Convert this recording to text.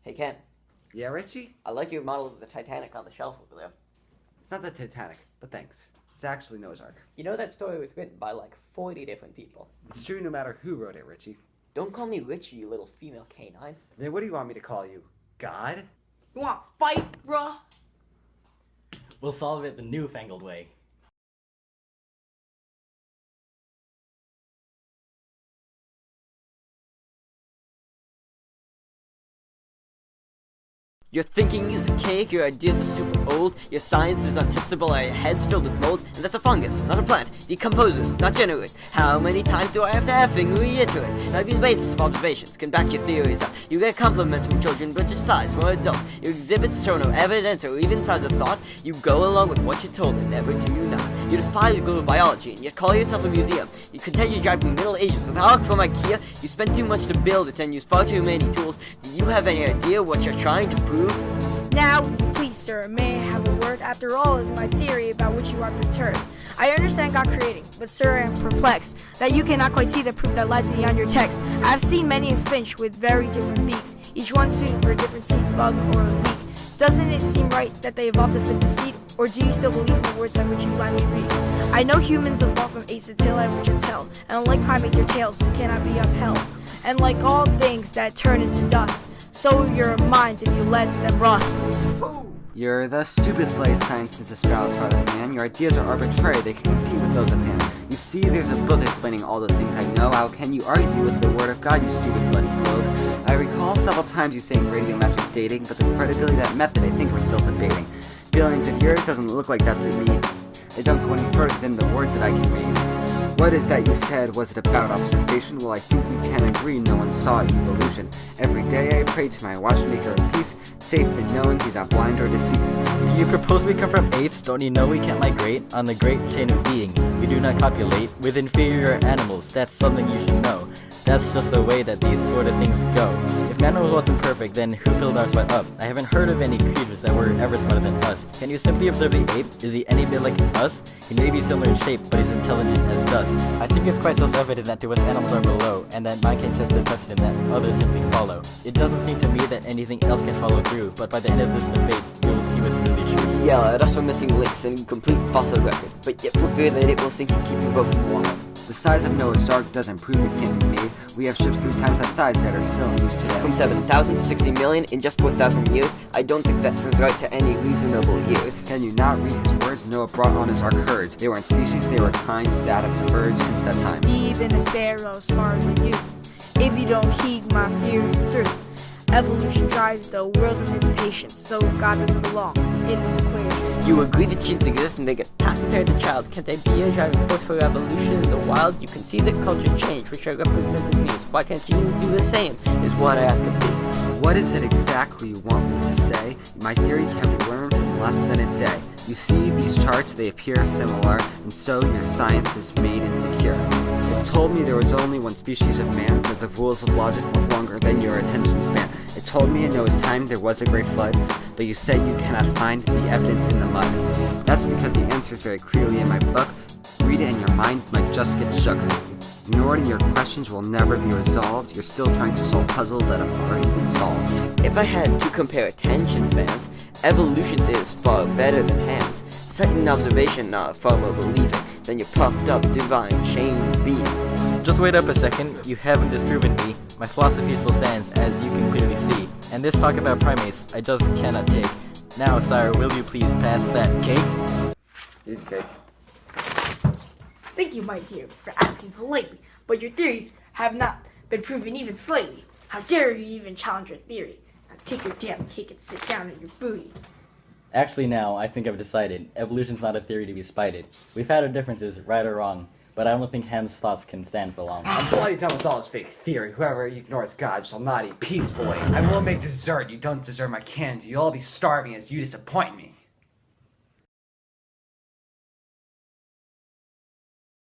Hey, Ken. Yeah, Richie? I like your model of the Titanic on the shelf over there. It's not the Titanic, but thanks. It's actually Noah's Ark. You know that story was written by like 40 different people. It's true no matter who wrote it, Richie. Don't call me Richie, you little female canine. Then what do you want me to call you? God? You want to fight, bruh? We'll solve it the newfangled way. Your thinking is a cake, your ideas are super old, your science is untestable, your head's filled with mold, and that's a fungus, not a plant, decomposes, not generate. How many times do I have to effing reiterate? Now the basis of observations can back your theories up. You get compliments from children, but your size from adults. Your exhibits show no evidence or even signs of thought. You go along with what you're told and never do you not. You defy the global biology and yet call yourself a museum. You contend you're driving Middle Ages with Hulk from IKEA. You spend too much to build it and use far too many tools. Do you have any idea what you're trying to prove? Now, please, sir, may I have a word? After all, is my theory about which you are perturbed. I understand God creating, but sir, I am perplexed that you cannot quite see the proof that lies beyond your text. I have seen many a finch with very different beaks, each one suited for a different seed, bug, or leak. Doesn't it seem right that they evolved to fit the seed, or do you still believe in the words that which you blindly read? I know humans evolved from apes to tail at which are tell, and unlike primates, your tails cannot be upheld. And like all things that turn into dust, so your minds if you let them rust. You're the stupidest latest science espoused by the man. Your ideas are arbitrary, they can compete with those of him. You see, there's a book explaining all the things I know. How can you argue with the word of God, you stupid bloody globe? I recall several times you saying radiometric dating, but the credibility of that method I think we're still debating. Feelings of yours doesn't look like that to me. They don't go any further than the words that I can read. What is that you said? Was it about observation? Well, I think we can agree no one saw evolution. Every day I pray to my watchmaker of peace, safe in knowing he's not blind or deceased. Do you propose we come from apes? Don't you know we can't migrate on the great chain of being? We do not copulate with inferior animals. That's something you should know. That's just the way that these sort of things go. If man wasn't perfect, then who filled our sweat up? I haven't heard of any creatures that were ever smarter than us. Can you simply observe the ape? Is he any bit like us? He may be similar in shape, but he's intelligent as dust. I think it's quite self-evident that to us animals are below, and that man can set the precedent that others simply follow. It doesn't seem to me that anything else can follow through, but by the end of this debate, you'll see what's really true. Yell at us for missing links and incomplete fossil record, but yet for fear that it will sink and keep you both from water. The size of Noah's Ark doesn't prove it can't be made. We have ships 3 times that size that are still in use today. From 7,000 to 60 million in just 4,000 years, I don't think that sounds right to any reasonable years. Can you not read his words? Noah brought on his ark herds. They weren't species, they were kinds that have diverged since that time. Even a sparrow smarter than you, if you don't heed my theory through. Evolution drives the world in its patience, so God doesn't belong in this equation. You agree that genes exist and they get passed from parent to child. Can't they be a driving force for evolution in the wild? You can see the culture change, which are represented in news. Why can't genes do the same, is what I ask of thee. What is it exactly you want me to say? My theory can be learned in less than a day. You see these charts, they appear similar, and so your science is made insecure. It told me there was only one species of man, but the rules of logic were longer than your attention span. It told me in Noah's time there was a great flood, but you said you cannot find the evidence in the mud. That's because the answer is very clearly in my book. Read it and your mind might just get shook. Ignoring your questions will never be resolved. You're still trying to solve puzzles that have already been solved. If I had to compare attention spans, evolution's is far better than hands. Second observation, far more believing than your puffed up divine chain being. Just wait up a second, you haven't disproven me. My philosophy still stands, as you can clearly see. And this talk about primates, I just cannot take. Now, sire, will you please pass that cake? Here's cake. Thank you, my dear, for asking politely, but your theories have not been proven even slightly. How dare you even challenge your theory? Now take your damn cake and sit down in your booty. Actually now, I think I've decided. Evolution's not a theory to be spited. We've had our differences, right or wrong, but I don't think Ham's thoughts can stand for long. I'm bloody done with all this fake theory. Whoever ignores God shall not eat peacefully. I will make dessert. You don't deserve my candy. You'll all be starving as you disappoint me.